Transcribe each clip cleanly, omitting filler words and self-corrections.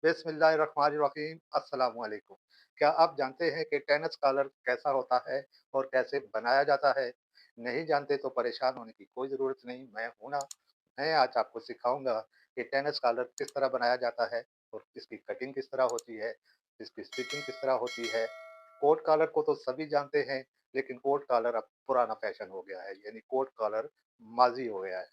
बिस्मिल्लाहिर्रहमानिर्रहीम अस्सलाम वालेकुम। क्या आप जानते हैं कि टेनिस कॉलर कैसा होता है और कैसे बनाया जाता है? नहीं जानते तो परेशान होने की कोई ज़रूरत नहीं, मैं हूँ ना। मैं आज आपको सिखाऊँगा कि टेनिस कॉलर किस तरह बनाया जाता है और इसकी कटिंग किस तरह होती है, इसकी स्टिचिंग किस तरह होती है। कोट कॉलर को तो सभी जानते हैं, लेकिन कोट कॉलर अब पुराना फैशन हो गया है, यानी कोट कॉलर माज़ी हो गया है।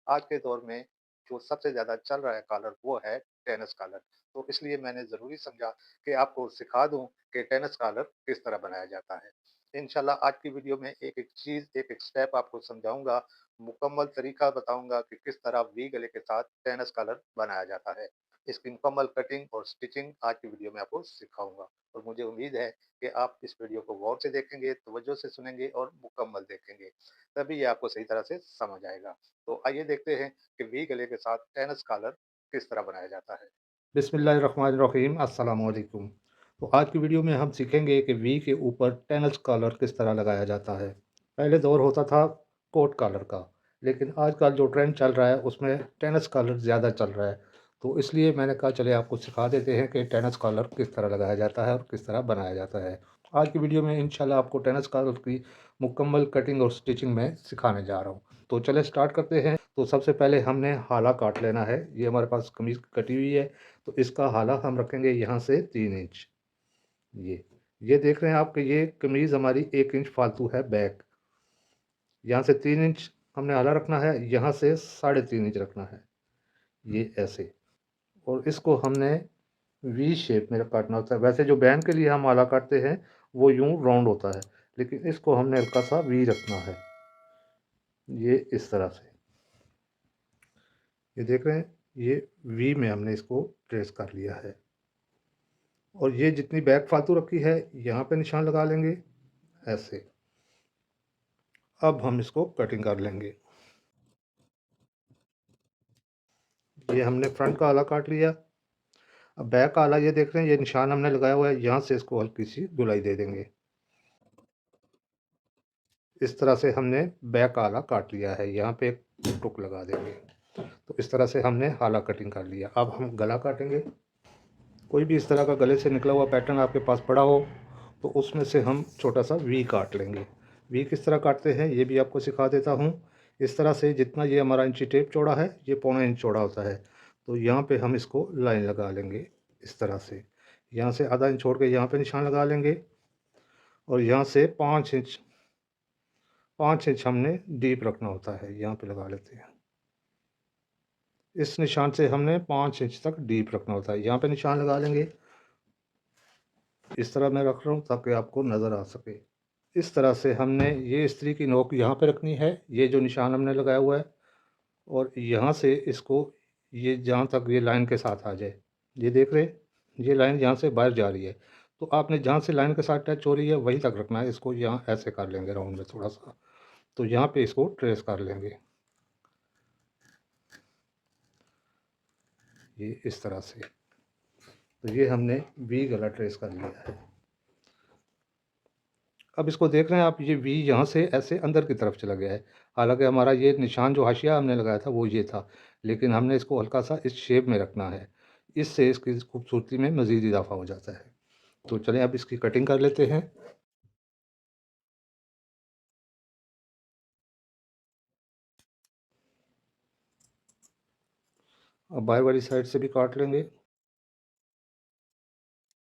आज के दौर में जो सबसे ज़्यादा चल रहा है कॉलर वो है टेनिस कॉलर। तो इसलिए मैंने ज़रूरी समझा कि आपको सिखा दूँ कि टेनिस कॉलर किस तरह बनाया जाता है। इंशाल्लाह आज की वीडियो में एक-एक चीज़, एक-एक स्टेप आपको समझाऊँगा, मुकम्मल तरीका बताऊँगा कि किस तरह वी गले के साथ टेनिस कॉलर बनाया जाता है। इसकी मुकम्मल कटिंग और स्टिचिंग आज की वीडियो में आपको सिखाऊँगा और मुझे उम्मीद है कि आप इस वीडियो को गौर से देखेंगे, तवज्जो से सुनेंगे और मुकम्मल देखेंगे, तभी ये आपको सही तरह से समझ आएगा। तो आइए देखते हैं कि वी गले के साथ टेनिस कॉलर किस तरह बनाया जाता है। बिस्मिल्लाहिर्रहमानिर्रहीम अस्सलाम वालेकुम। तो आज की वीडियो में हम सीखेंगे कि वी के ऊपर टेनिस कॉलर किस तरह लगाया जाता है। पहले दौर होता था कोट कॉलर का, लेकिन आजकल जो ट्रेंड चल रहा है उसमें टेनिस कॉलर ज़्यादा चल रहा है। तो इसलिए मैंने कहा चलिए आपको सिखा देते हैं कि टेनिस कॉलर किस तरह लगाया जाता है और किस तरह बनाया जाता है। आज की वीडियो में इंशाल्लाह आपको टेनिस कॉलर की मुकम्मल कटिंग और स्टिचिंग मैं सिखाने जा रहा हूँ। तो चलिए स्टार्ट करते हैं। तो सबसे पहले हमने हाला काट लेना है। ये हमारे पास कमीज़ कटी हुई है, तो इसका हाला हम रखेंगे यहाँ से 3 इंच। ये ये देख रहे हैं आप कि ये कमीज़ हमारी 1 इंच फालतू है बैक। यहाँ से 3 इंच हमने हाला रखना है, यहाँ से साढ़े 3 इंच रखना है, ये ऐसे। और इसको हमने वी शेप में काटना होता है। वैसे जो बैंड के लिए हम आला काटते हैं वो यूं राउंड होता है, लेकिन इसको हमने हल्का सा वी रखना है, ये इस तरह से। ये देख रहे हैं, ये वी में हमने इसको ट्रेस कर लिया है। और ये जितनी बैक फालतू रखी है यहाँ पे निशान लगा लेंगे ऐसे। अब हम इसको कटिंग कर लेंगे। ये हमने फ्रंट का आला काट लिया। अब बैक का आला ये देख रहे हैं, ये निशान हमने लगाया हुआ है, यहाँ से इसको हल्की सी गुलाई दे देंगे। इस तरह से हमने बैक का आला काट लिया है, यहाँ पे एक टुक लगा देंगे। तो इस तरह से हमने आला कटिंग कर लिया। अब हम गला काटेंगे। कोई भी इस तरह का गले से निकला हुआ पैटर्न आपके पास पड़ा हो तो उसमें से हम छोटा सा वी काट लेंगे। वी किस तरह काटते हैं ये भी आपको सिखा देता हूँ। इस तरह से जितना ये हमारा इंची टेप चौड़ा है, ये पौना इंच चौड़ा होता है। तो यहाँ पे हम इसको लाइन लगा लेंगे इस तरह से। यहाँ से आधा इंच छोड़ के यहाँ पे निशान लगा लेंगे और यहाँ से 5 इंच हमने डीप रखना होता है, यहाँ पे लगा लेते हैं। इस निशान से हमने 5 इंच तक डीप रखना होता है, यहाँ पे निशान लगा लेंगे। इस तरह मैं रख रहा हूँ ताकि आपको नज़र आ सके। इस तरह से हमने ये इस्त्री की नोक यहाँ पे रखनी है, ये जो निशान हमने लगाया हुआ है, और यहाँ से इसको ये जहाँ तक ये लाइन के साथ आ जाए। ये देख रहे, ये लाइन यहाँ से बाहर जा रही है, तो आपने जहाँ से लाइन के साथ टच हो रही है वहीं तक रखना है। इसको यहाँ ऐसे कर लेंगे राउंड में थोड़ा सा, तो यहाँ पे इसको ट्रेस कर लेंगे, ये इस तरह से। तो ये हमने वी गला ट्रेस कर लिया है। अब इसको देख रहे हैं आप, ये वी यहाँ से ऐसे अंदर की तरफ चला गया है। हालांकि हमारा ये निशान जो हाशिया हमने लगाया था वो ये था, लेकिन हमने इसको हल्का सा इस शेप में रखना है। इससे इसकी खूबसूरती में मज़ीद इजाफा हो जाता है। तो चलें अब इसकी कटिंग कर लेते हैं। अब बाहर वाली साइड से भी काट लेंगे।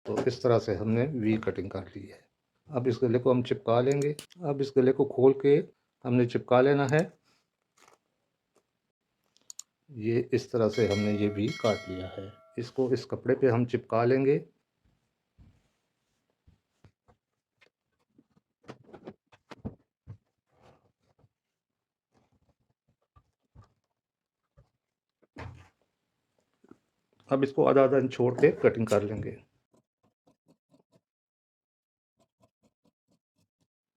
तो इस तरह से हमने वी कटिंग कर ली है। अब इस गले को हम चिपका लेंगे। अब इस गले को खोल के हमने चिपका लेना है। ये इस तरह से हमने ये वी काट लिया है। इसको इस कपड़े पे हम चिपका लेंगे। अब इसको आधा आधा इंच छोड़ के कटिंग कर लेंगे।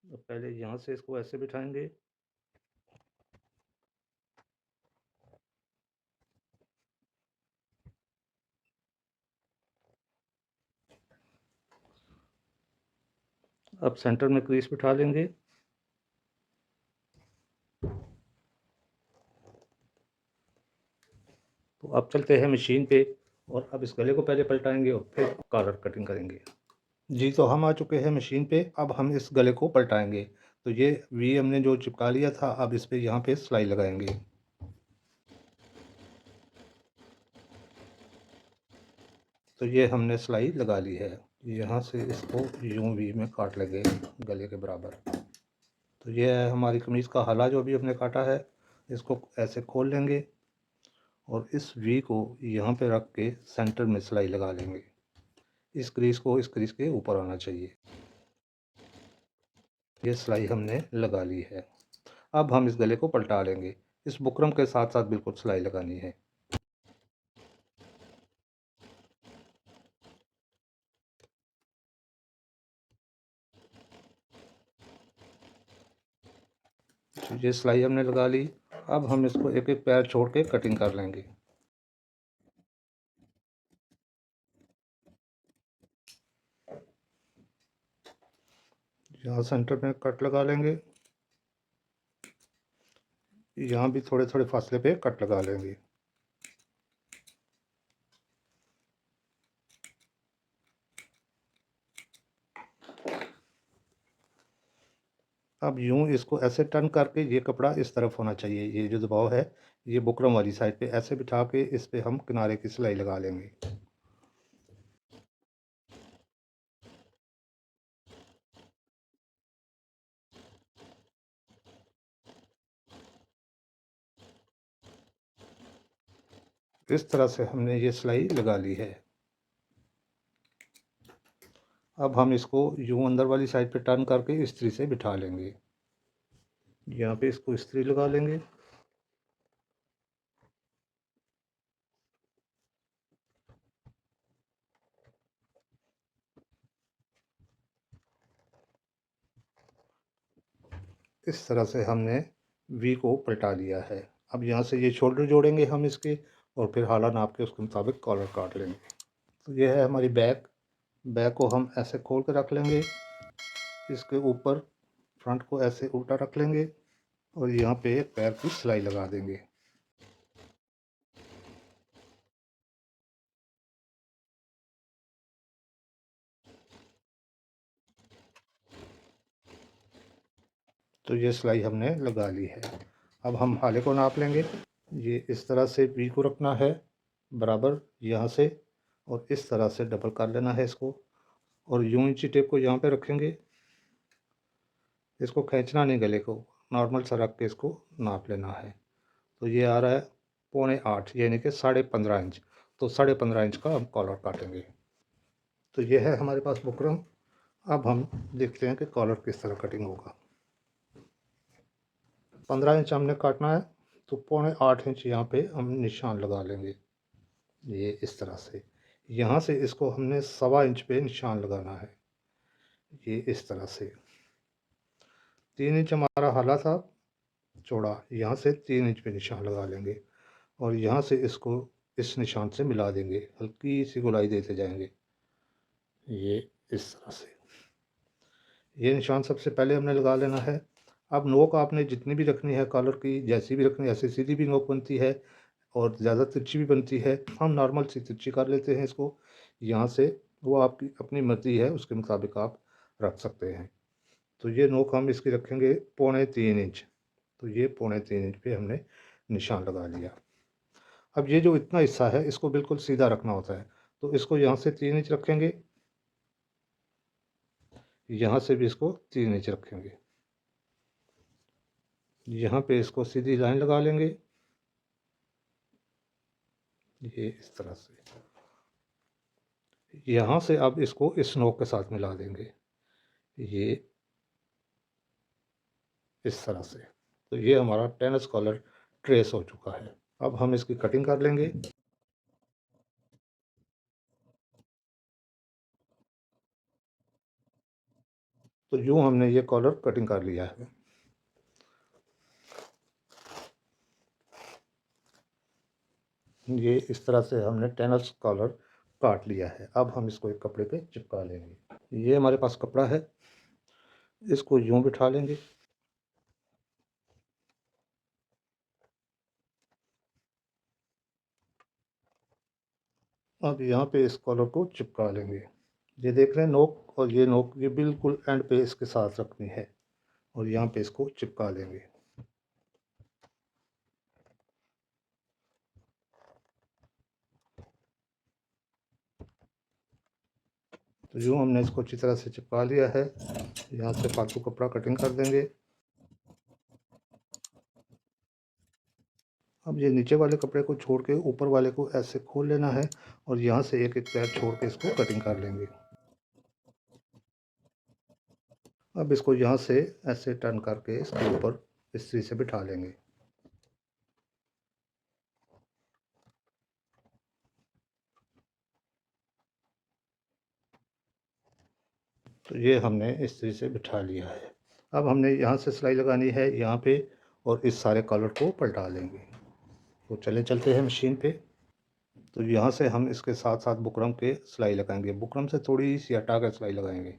अब पहले यहाँ से इसको ऐसे बिठाएंगे। अब सेंटर में क्रीज बिठा लेंगे। तो अब चलते हैं मशीन पे और अब इस गले को पहले पलटाएंगे और फिर कॉलर कटिंग करेंगे। जी, तो हम आ चुके हैं मशीन पे। अब हम इस गले को पलटाएंगे। तो ये वी हमने जो चिपका लिया था, अब इस पे यहाँ पे सिलाई लगाएंगे। तो ये हमने सिलाई लगा ली है। यहाँ से इसको यूं वी में काट लेंगे गले के बराबर। तो ये है हमारी कमीज़ का हला जो भी हमने काटा है। इसको ऐसे खोल लेंगे और इस वी को यहाँ पे रख के सेंटर में सिलाई लगा लेंगे। इस क्रीज को इस क्रीज के ऊपर आना चाहिए। ये सिलाई हमने लगा ली है। अब हम इस गले को पलटा लेंगे। इस बुकरम के साथ साथ बिल्कुल सिलाई लगानी है। तो ये सिलाई हमने लगा ली। अब हम इसको एक एक पैर छोड़ के कटिंग कर लेंगे। यहाँ सेंटर में कट लगा लेंगे। यहाँ भी थोड़े थोड़े फासले पे कट लगा लेंगे। अब यूं इसको ऐसे टर्न करके ये कपड़ा इस तरफ होना चाहिए। ये जो दबाव है ये बुकरम वाली साइड पे ऐसे बिठा के इस पे हम किनारे की सिलाई लगा लेंगे। इस तरह से हमने ये सिलाई लगा ली है। अब हम इसको यूं अंदर वाली साइड पे टर्न करके इस्त्री से बिठा लेंगे। यहाँ पे इसको इस्त्री लगा लेंगे। इस तरह से हमने वी को पलटा लिया है। अब यहाँ से ये शोल्डर जोड़ेंगे हम इसके और फिर हाला नाप के उसके मुताबिक कॉलर काट लेंगे। तो ये है हमारी बैक। बैक को हम ऐसे खोल कर रख लेंगे। इसके ऊपर फ्रंट को ऐसे उल्टा रख लेंगे और यहाँ पे पैर की सिलाई लगा देंगे। तो ये सिलाई हमने लगा ली है। अब हम हाले को नाप लेंगे। ये इस तरह से वी को रखना है बराबर यहाँ से और इस तरह से डबल कर लेना है इसको और यूं इंची टेप को यहाँ पे रखेंगे। इसको खींचना नहीं, गले को नॉर्मल सा रख के इसको नाप लेना है। तो ये आ रहा है 8.25 यानी कि 15.5 इंच। तो 15.5 इंच का हम कॉलर काटेंगे। तो ये है हमारे पास बुकरम। अब हम देखते हैं कि कॉलर किस तरह कटिंग होगा। 15 इंच हमने काटना है तो 8.25 इंच यहाँ पे हम निशान लगा लेंगे। ये इस तरह से यहाँ से इसको हमने 1.25 इंच पे निशान लगाना है। ये इस तरह से 3 इंच हमारा हाला था चौड़ा, यहाँ से 3 इंच पे निशान लगा लेंगे और यहाँ से इसको इस निशान से मिला देंगे। हल्की सी गोलाई देते जाएंगे। ये इस तरह से ये निशान सबसे पहले हमने लगा लेना है। अब नोक आपने जितनी भी रखनी है कॉलर की, जैसी भी रखनी है, ऐसे सीधी भी नोक बनती है और ज़्यादा तिरछी भी बनती है। हम नॉर्मल सी तिरछी कर लेते हैं इसको। यहाँ से वो आपकी अपनी मर्ज़ी है, उसके मुताबिक आप रख सकते हैं। तो ये नोक हम इसकी रखेंगे 3.25 इंच। तो ये 3.25 इंच पे हमने निशान लगा लिया। अब ये जो इतना हिस्सा है इसको बिल्कुल सीधा रखना होता है। तो इसको यहाँ से 3 इंच रखेंगे, यहाँ से भी इसको 3 इंच रखेंगे। यहाँ पे इसको सीधी लाइन लगा लेंगे। ये इस तरह से यहाँ से अब इसको इस नोक के साथ मिला देंगे। ये इस तरह से। तो ये हमारा टेनिस कॉलर ट्रेस हो चुका है। अब हम इसकी कटिंग कर लेंगे। तो यूँ हमने ये कॉलर कटिंग कर लिया है। ये इस तरह से हमने टेनिस कॉलर काट लिया है। अब हम इसको एक कपड़े पे चिपका लेंगे। ये हमारे पास कपड़ा है, इसको यूँ बिठा लेंगे। अब यहाँ पे इस कॉलर को चिपका लेंगे। ये देख रहे हैं नोक, और ये नोक ये बिल्कुल एंड पे इसके साथ रखनी है और यहाँ पे इसको चिपका लेंगे। तो यूँ हमने इसको अच्छी तरह से चिपका लिया है। यहाँ से फालतू कपड़ा कटिंग कर देंगे। अब ये नीचे वाले कपड़े को छोड़ के ऊपर वाले को ऐसे खोल लेना है और यहाँ से एक एक पैर छोड़ के इसको कटिंग कर लेंगे। अब इसको यहाँ से ऐसे टर्न करके इसके ऊपर इस्त्री से बिठा लेंगे। तो ये हमने इस्त्री से बिठा लिया है। अब हमने यहाँ से सिलाई लगानी है यहाँ पे, और इस सारे कॉलर को पलटा लेंगे। तो चले चलते हैं मशीन पे। तो यहाँ से हम इसके साथ साथ बुकरम के सिलाई लगाएंगे। बुकरम से थोड़ी सी हटा कर सिलाई लगाएंगे।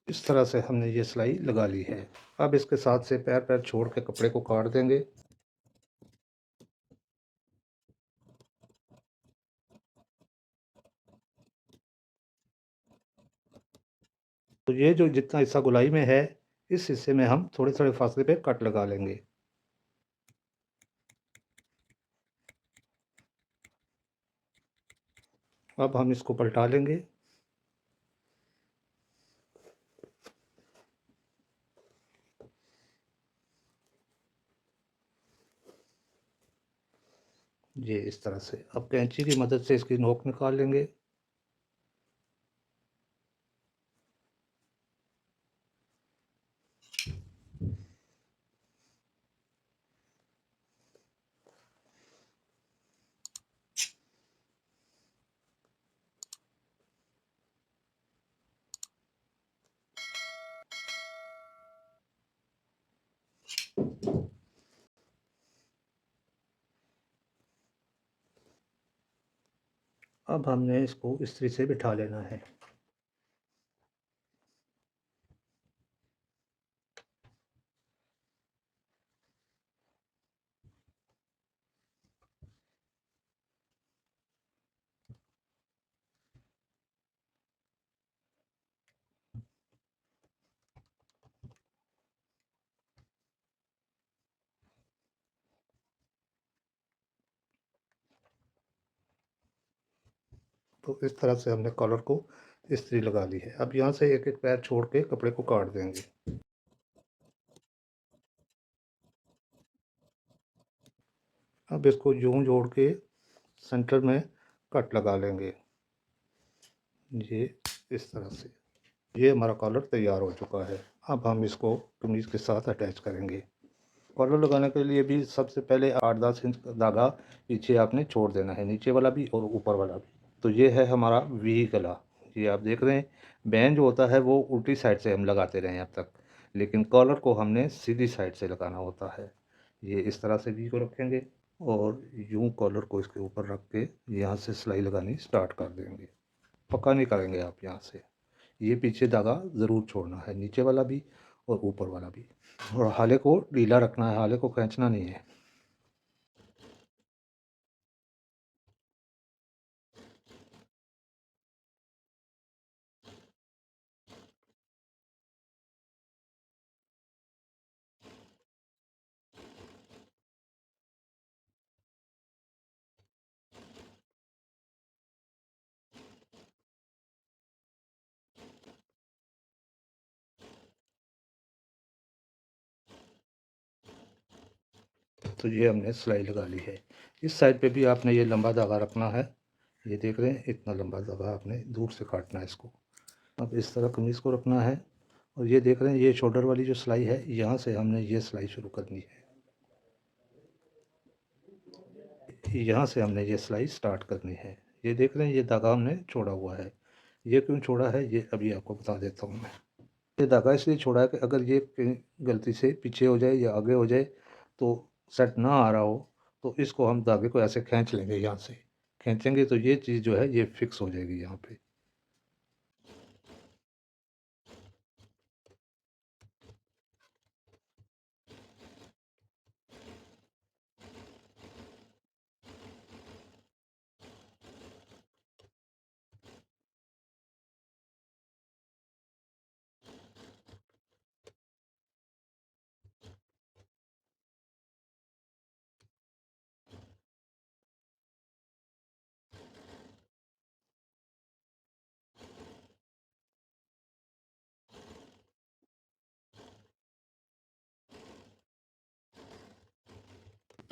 इस तरह से हमने ये सिलाई लगा ली है। अब इसके साथ से पैर पैर छोड़ के कपड़े को काट देंगे। तो ये जो जितना हिस्सा गोलाई में है, इस हिस्से में हम थोड़े थोड़े फासले पे कट लगा लेंगे। अब हम इसको पलटा लेंगे। ये इस तरह से अब कैंची की मदद से इसकी नोक निकाल लेंगे। अब हमने इसको इस्त्री से बिठा लेना है। तो इस तरह से हमने कॉलर को इस्त्री लगा ली है। अब यहाँ से एक एक पैर छोड़ के कपड़े को काट देंगे। अब इसको यूं जोड़ के सेंटर में कट लगा लेंगे। ये इस तरह से ये हमारा कॉलर तैयार हो चुका है। अब हम इसको कमीज़ के साथ अटैच करेंगे। कॉलर लगाने के लिए भी सबसे पहले 8-10 इंच का धागा पीछे आपने छोड़ देना है, नीचे वाला भी और ऊपर वाला भी। तो ये है हमारा वी गला। ये आप देख रहे हैं, बैन जो होता है वो उल्टी साइड से हम लगाते रहे हैं अब तक, लेकिन कॉलर को हमने सीधी साइड से लगाना होता है। ये इस तरह से वी को रखेंगे और यूं कॉलर को इसके ऊपर रख के यहाँ से सिलाई लगानी स्टार्ट कर देंगे। पक्का नहीं करेंगे आप यहाँ से, ये पीछे धागा ज़रूर छोड़ना है, नीचे वाला भी और ऊपर वाला भी। और हाले को ढीला रखना है, हाले को खींचना नहीं है। तो ये हमने सिलाई लगा ली है। इस साइड पे भी आपने ये लंबा धागा रखना है। ये देख रहे हैं, इतना लंबा धागा आपने दूर से काटना है इसको। अब इस तरह कमीज़ को रखना है और ये देख रहे हैं, ये शोल्डर वाली जो सिलाई है, यहाँ से हमने ये सिलाई शुरू करनी है। यहाँ से हमने ये सिलाई स्टार्ट करनी है। ये देख रहे हैं, ये धागा हमने छोड़ा हुआ है। ये क्यों छोड़ा है ये अभी आपको बता देता हूँ मैं। ये धागा इसलिए छोड़ा है कि अगर ये कहीं गलती से पीछे हो जाए या आगे हो जाए तो सेट ना आ रहा हो, तो इसको हम धागे को ऐसे खींच लेंगे यहाँ से। खींचेंगे तो ये चीज़ जो है ये फिक्स हो जाएगी यहाँ पे।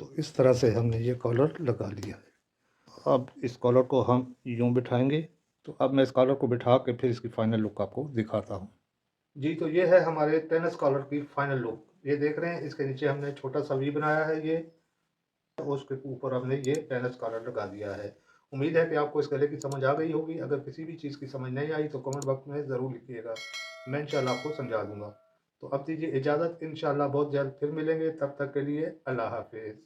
तो इस तरह से हमने ये कॉलर लगा लिया है। अब इस कॉलर को हम यूँ बिठाएँगे, तो अब मैं इस कॉलर को बिठा के फिर इसकी फाइनल लुक आपको दिखाता हूँ। जी, तो ये है हमारे टेनिस कॉलर की फाइनल लुक। ये देख रहे हैं, इसके नीचे हमने छोटा-सा वी बनाया है ये, और उसके ऊपर हमने ये टेनिस कॉलर लगा दिया है। उम्मीद है कि आपको इस गले की समझ आ गई होगी। अगर किसी भी चीज़ की समझ नहीं आई तो कमेंट बॉक्स में ज़रूर लिखिएगा। मैं इंशाल्लाह आपको समझा दूँगा। तो अब दीजिए इजाज़त, इंशाल्लाह बहुत जल्द फिर मिलेंगे। तब तक के लिए अल्लाह हाफ़िज़।